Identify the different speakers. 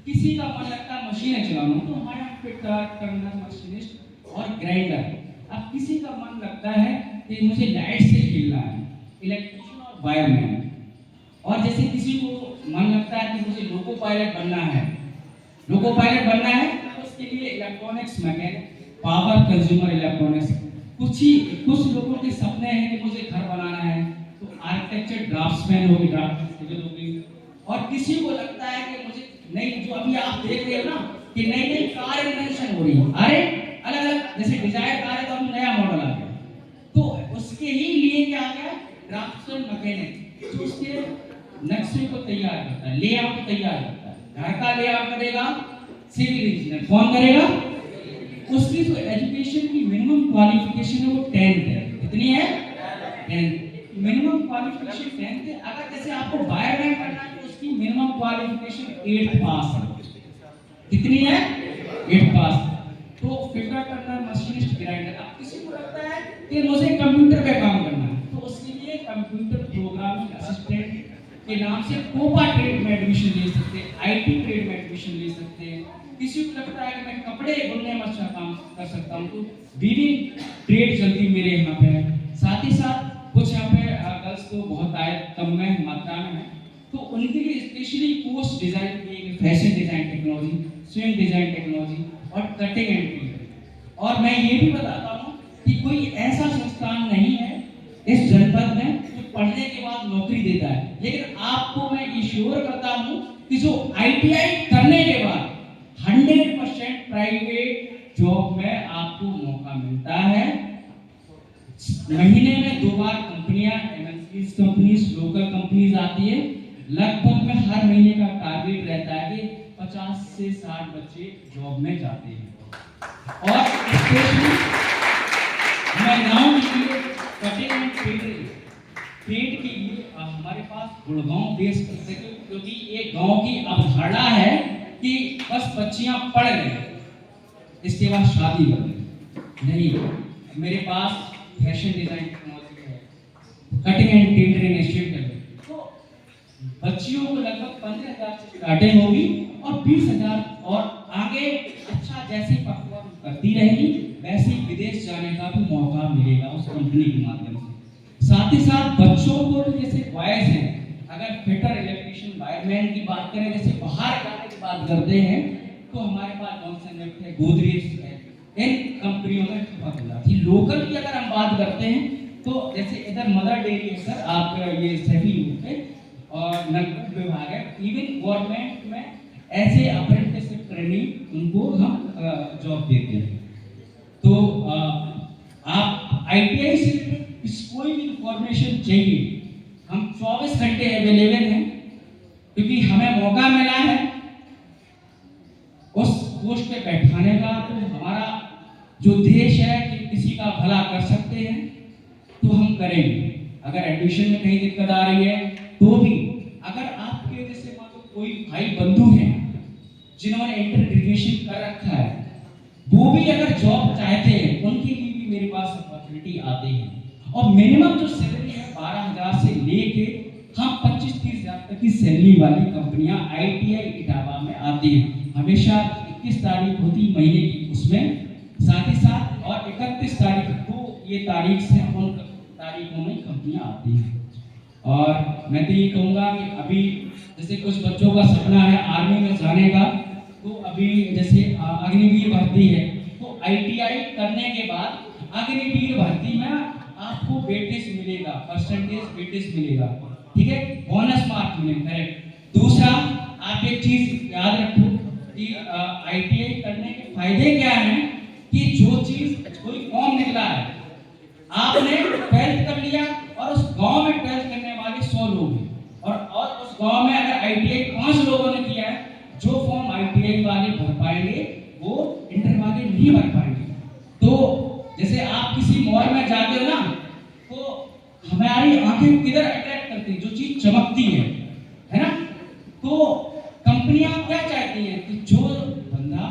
Speaker 1: किसी का मन लगता है मशीनें चलाना, तो हमारे यहाँ फिटर, टर्नर, मशीनिस्ट और ग्राइंडर। अब किसी का मन लगता है कि मुझे लाइट से खेलना है, इलेक्ट्रिशियन और वायरमैन। और जैसे किसी को मन लगता है कि मुझे लोको पायलट बनना है, लोको पायलट बनना है तो उसके लिए electronics mechanic, power consumer electronics. कुछ लोगों के सपने हैं कि मुझे घर बनाना है, तो आर्किटेक्चर ड्राफ्ट्समैन होगी, ड्राफ्ट सिविल होगी। और किसी को लगता है कि मुझे नई, जो अभी आप देख रहे हो ना कि नई नई कार इन्वेंशन हो रही है, अरे अलग अलग जैसे डिजायर कार है तो अभी नया मॉडल आ गया, तो उसके ही लिए क्या आ गया, ड्राफ्ट्समैन मैकेनिक, जो उसके नक्शे को तैयार करता है, लेआउट तैयार करता है। घर का लेआउट करेगा सिविल इंजीनियर, कौन करेगा? उसकी जो एजुकेशन की मिनिमम क्वालिफिकेशन है वो 10th है। कितनी है? 10th। मिनिमम क्वालिफिकेशन 10th है। अगर जैसे आपको वायरमैन करना है तो उसकी मिनिमम क्वालिफिकेशन 8th पास है। कितनी है? 8th पास। तो फिटर, टर्नर, मशीनिस्ट, ग्राइंडर। अब किसी को लगता है कि मुझे कंप्यूटर पे काम करना है, तो उसके लिए कंप्यूटर प्रोग्रामिंग असिस्टेंट के नाम से कोपा ट्रेड में एडमिशन ले सकते हैं, आईटी ट्रेड में एडमिशन ले सकते हैं। किसी को लगता है कि मैं कपड़े बुनने में अच्छा काम कर सकता हूँ, तो वीविंग ट्रेड चलती मेरे यहाँ पे है। साथ ही साथ कुछ यहाँ पे गर्ल्स तो बहुत आए, कम में मात्रा में है, तो उनके लिए स्पेशली कोर्स डिजाइन किए, fashion design technology, swing design technology और कटिंग एंड टेलरिंग। और मैं ये भी बताता हूँ कि कोई ऐसा संस्थान नहीं है इस जनपद में जो पढ़ने के बाद नौकरी देता है, लेकिन आपको मैं इंश्योर करता हूँ कि जो आईटीआई करने के बाद 100% प्राइवेट जॉब में आपको मौका मिलता है। महीने में 2 बार कंपनियां, एमएनसीज कंपनीज, लोकल कंपनीज आती है। लगभग में हर महीने का टारगेट रहता है कि 50 से 60 बच्चे जॉब में जाते हैं। और स्पेशली मैं गाँव के लिए कटिंग एंड टेलरिंग पेट के लिए हमारे पास गुड़गांव बेस कर सके, क्योंकि ये गांव की अवधारणा है कि बस बच्चियां पढ़ रही हैं इसके बाद शादी कर रही नहीं। मेरे पास फैशन डिजाइन टेक्नोलॉजी है, कटिंग एंड टेलरिंग इंस्टीट्यूट है, तो बच्चियों को लगभग 15,000 से स्टार्टिंग होगी और 20,000 और आगे अच्छा जैसे परफॉर्म करती रहेगी वैसे ही विदेश जाने का भी मौका मिलेगा उस कंपनी के माध्यम से। साथ ही साथ बच्चों को भी, जैसे बॉयज हैं, अगर फिटर, इलेक्ट्रिशियन, वायरमैन की बात करें, जैसे बाहर जाने की बात करते हैं, तो हमारे पास जॉनसन वेट है, गोदरेज है, इन कंपनियों में बहुत मिला थी। लोकल की अगर हम बात करते हैं तो जैसे इधर मदर डेयरी है सर, आप ये सभी पे और नलकूप विभाग है, इवन गवर्नमेंट में ऐसे अप्रेंटिसशिप ट्रेनिंग उनको हम जॉब देते हैं। तो आप आईटीआई से कोई भी इंफॉर्मेशन चाहिए, हम 24 घंटे अवेलेबल हैं, क्योंकि हमें मौका मिला है उस पोस्ट पे बैठाने का। तो हमारा जो देश है कि किसी का भला कर सकते हैं तो हम करेंगे। अगर एडमिशन में कहीं दिक्कत आ रही है तो भी, अगर आपके जैसे मान लो कोई भाई बंधु हैं जिन्होंने इंटर ग्रेजुएशन कर रखा है, वो भी अगर जॉब चाहते हैं, उनके लिए भी मेरे पास अपॉर्चुनिटी आती है। और मिनिमम जो सैलरी है 12,000 से लेके हम 25-30 हजार तक की सैलरी वाली कंपनियां आईटीआई इटावा में आती हैं। हमेशा 21 तारीख होती महीने की, उसमें साथ ही साथ और 31 तारीख को ये तारीख से उन तारीखों में कंपनियां आती हैं। और मैं तो ये कहूँगा कि अभी जैसे कुछ बच्चों का सपना है आर्मी में जाने का, तो अभी जैसे अग्निवीर भर्ती है, तो आईटीआई करने के बाद अग्निवीर भर्ती में आपको वेटेज मिलेगा, परसेंटेज वेटेज मिलेगा, ठीक है, बोनस मार्क मिलेगा, करेक्ट। दूसरा, आप एक चीज याद रखो कि आईटीआई करने के फायदे क्या हैं, कि जो चीज कोई फॉर्म निकला है, आपने 12th कर लिया और उस गांव में 12th करने वाले 100 लोग हैं, और उस गांव में अगर आईटीआई 5 लोगों ने किया है, जो फॉर्म आईटीआई वाले भर पाएंगे वो इंटर वाले नहीं भर पाएंगे। तो जैसे आप किसी मॉल में जाते हो ना, तो हमारी आंखें किधर